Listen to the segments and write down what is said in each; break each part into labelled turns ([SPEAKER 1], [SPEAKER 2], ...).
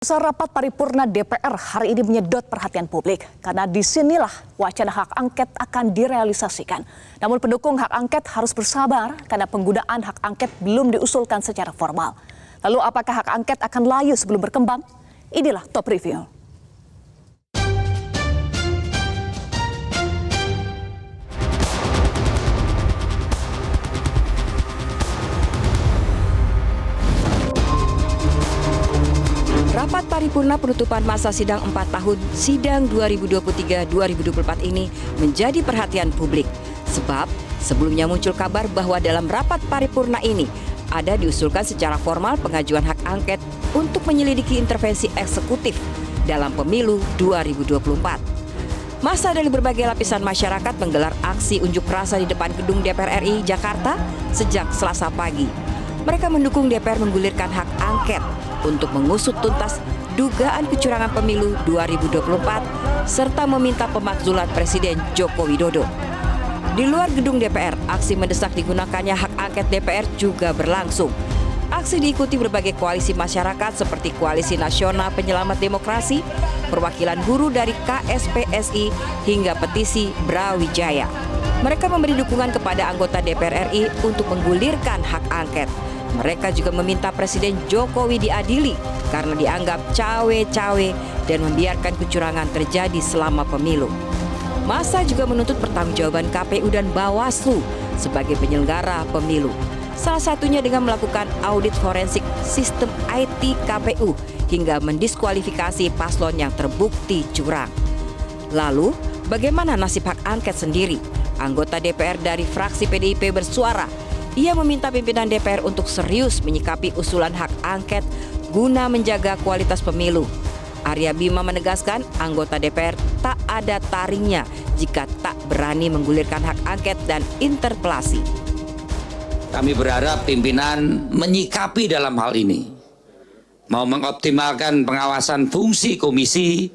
[SPEAKER 1] Rapat paripurna DPR hari ini menyedot perhatian publik karena disinilah wacana hak angket akan direalisasikan. Namun pendukung hak angket harus bersabar karena penggunaan hak angket belum diusulkan secara formal. Lalu apakah hak angket akan layu sebelum berkembang? Inilah Top Review.
[SPEAKER 2] Rapat paripurna penutupan masa sidang 4 tahun sidang 2023-2024 ini menjadi perhatian publik. Sebab sebelumnya muncul kabar bahwa dalam rapat paripurna ini ada diusulkan secara formal pengajuan hak angket untuk menyelidiki intervensi eksekutif dalam pemilu 2024. Massa dari berbagai lapisan masyarakat menggelar aksi unjuk rasa di depan gedung DPR RI Jakarta sejak Selasa pagi. Mereka mendukung DPR menggulirkan hak angket untuk mengusut tuntas dugaan kecurangan pemilu 2024 serta meminta pemakzulan Presiden Joko Widodo. Di luar gedung DPR, aksi mendesak digunakannya hak angket DPR juga berlangsung. Aksi diikuti berbagai koalisi masyarakat seperti Koalisi Nasional Penyelamat Demokrasi, perwakilan buruh dari KSPSI hingga petisi Brawijaya. Mereka memberi dukungan kepada anggota DPR RI untuk menggulirkan hak angket. Mereka juga meminta Presiden Jokowi diadili karena dianggap cawe-cawe dan membiarkan kecurangan terjadi selama pemilu. Massa juga menuntut pertanggungjawaban KPU dan Bawaslu sebagai penyelenggara pemilu. Salah satunya dengan melakukan audit forensik sistem IT KPU hingga mendiskualifikasi paslon yang terbukti curang. Lalu, bagaimana nasib hak angket sendiri? Anggota DPR dari fraksi PDIP bersuara. Ia meminta pimpinan DPR untuk serius menyikapi usulan hak angket guna menjaga kualitas pemilu. Arya Bima menegaskan anggota DPR tak ada taringnya jika tak berani menggulirkan hak angket dan interpelasi.
[SPEAKER 3] Kami berharap pimpinan menyikapi dalam hal ini. Mau mengoptimalkan pengawasan fungsi komisi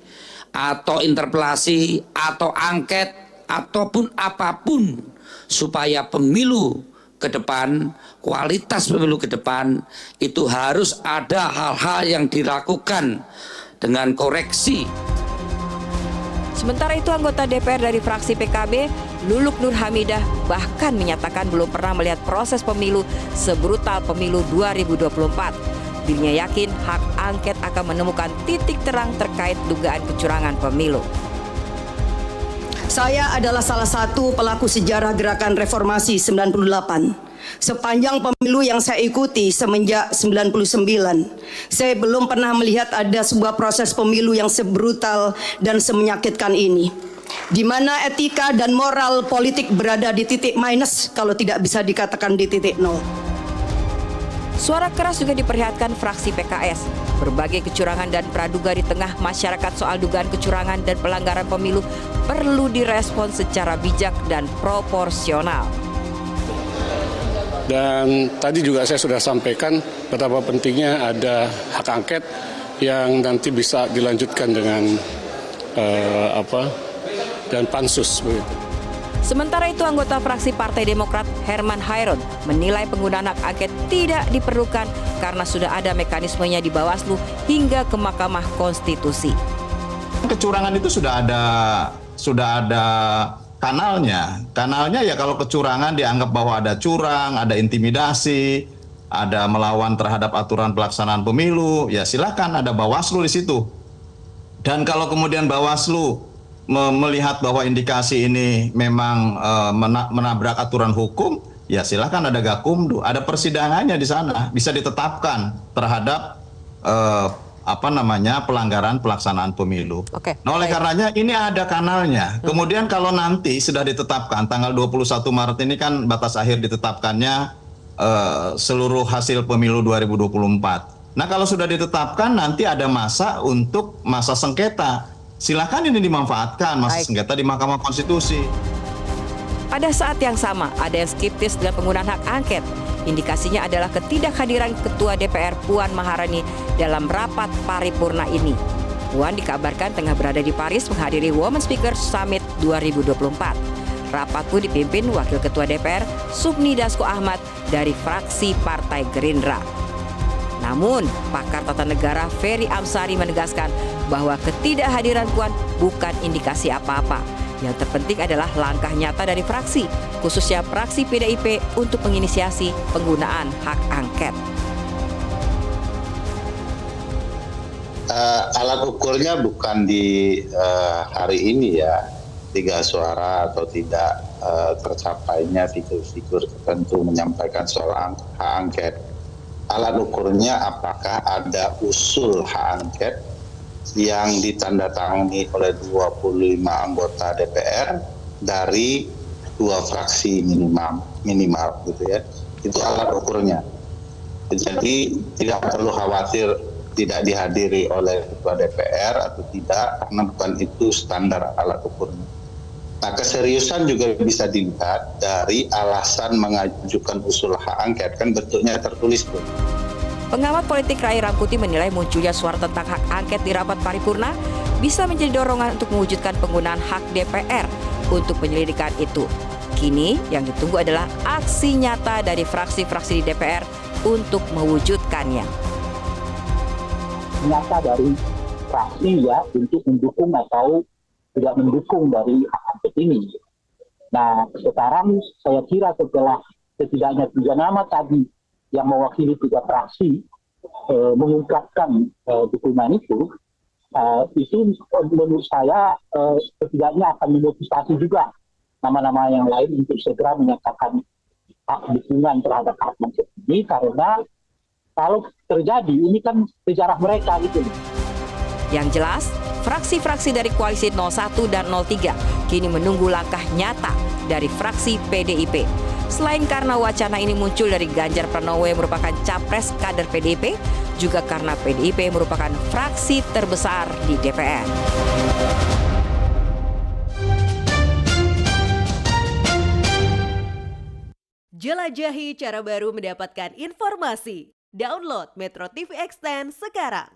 [SPEAKER 3] atau interpelasi atau angket ataupun apapun supaya pemilu ke depan, kualitas pemilu ke depan itu harus ada hal-hal yang dilakukan dengan koreksi.
[SPEAKER 2] Sementara itu anggota DPR dari fraksi PKB, Luluk Nur Hamidah bahkan menyatakan belum pernah melihat proses pemilu sebrutal pemilu 2024. Dirinya yakin hak angket akan menemukan titik terang terkait dugaan kecurangan pemilu.
[SPEAKER 4] Saya adalah salah satu pelaku sejarah gerakan reformasi 98. Sepanjang pemilu yang saya ikuti semenjak 99, saya belum pernah melihat ada sebuah proses pemilu yang sebrutal dan semenyakitkan ini. Di mana etika dan moral politik berada di titik minus kalau tidak bisa dikatakan di titik nol.
[SPEAKER 2] Suara keras juga diperlihatkan fraksi PKS. Berbagai kecurangan dan praduga di tengah masyarakat soal dugaan kecurangan dan pelanggaran pemilu perlu direspon secara bijak dan proporsional.
[SPEAKER 5] Dan tadi juga saya sudah sampaikan betapa pentingnya ada hak angket yang nanti bisa dilanjutkan dengan dan pansus begitu.
[SPEAKER 2] Sementara itu anggota fraksi Partai Demokrat Herman Hairon menilai penggunaan hak angket tidak diperlukan karena sudah ada mekanismenya di Bawaslu hingga ke Mahkamah Konstitusi.
[SPEAKER 6] Kecurangan itu sudah ada kanalnya. Kanalnya ya kalau kecurangan dianggap bahwa ada curang, ada intimidasi, ada melawan terhadap aturan pelaksanaan pemilu, ya silakan ada Bawaslu di situ. Dan kalau kemudian Bawaslu melihat bahwa indikasi ini memang menabrak aturan hukum, ya silakan ada Gakumdu, ada persidangannya di sana, bisa ditetapkan terhadap pelanggaran pelaksanaan pemilu. Nah, oleh karenanya ini ada kanalnya. Kemudian kalau nanti sudah ditetapkan tanggal 21 Maret ini kan batas akhir ditetapkannya seluruh hasil pemilu 2024. Nah, kalau sudah ditetapkan nanti ada masa untuk masa sengketa. Silakan ini dimanfaatkan masa sengketa di Mahkamah Konstitusi.
[SPEAKER 2] Pada saat yang sama, ada yang skeptis dengan penggunaan hak angket. Indikasinya adalah ketidakhadiran Ketua DPR Puan Maharani dalam rapat paripurna ini. Puan dikabarkan tengah berada di Paris menghadiri Women Speaker Summit 2024. Rapat pun dipimpin Wakil Ketua DPR Sufmi Dasko Ahmad dari fraksi Partai Gerindra. Namun, pakar tata negara Ferry Amsari menegaskan bahwa ketidakhadiran Puan bukan indikasi apa-apa. Yang terpenting adalah langkah nyata dari fraksi, khususnya fraksi PDIP untuk menginisiasi penggunaan hak angket.
[SPEAKER 7] Alat ukurnya bukan di hari ini ya, 3 suara atau tidak tercapainya figur-figur tertentu menyampaikan soal hak angket. Alat ukurnya apakah ada usul hak angket yang ditandatangani oleh 25 anggota DPR dari 2 fraksi minimal gitu ya. Itu alat ukurnya. Jadi tidak perlu khawatir tidak dihadiri oleh ketua DPR atau tidak, karena bukan itu standar alat ukurnya. Nah, keseriusan juga bisa dilihat dari alasan mengajukan usul hak angket, kan bentuknya tertulis tuh.
[SPEAKER 2] Pengamat politik Ray Rangkuti menilai munculnya suara tentang hak angket di rapat paripurna bisa menjadi dorongan untuk mewujudkan penggunaan hak DPR untuk penyelidikan itu. Kini yang ditunggu adalah aksi nyata dari fraksi-fraksi di DPR untuk mewujudkannya.
[SPEAKER 8] Nyata dari fraksi ya untuk mendukung atau tidak mendukung dari hak angket ini. Nah, sekarang saya kira setelah setidaknya 3 nama tadi yang mewakili 3 fraksi mengungkapkan dukungan itu menurut saya setidaknya akan memotivasi juga nama-nama yang lain untuk segera menyatakan dukungan terhadap hak angket ini, karena kalau terjadi ini kan sejarah mereka gitu.
[SPEAKER 2] Yang jelas, fraksi-fraksi dari koalisi 01 dan 03 kini menunggu langkah nyata dari fraksi PDIP. Selain karena wacana ini muncul dari Ganjar Pranowo yang merupakan capres kader PDIP, juga karena PDIP merupakan fraksi terbesar di DPR.
[SPEAKER 9] Jelajahi cara baru mendapatkan informasi. Download Metro TV Extend sekarang.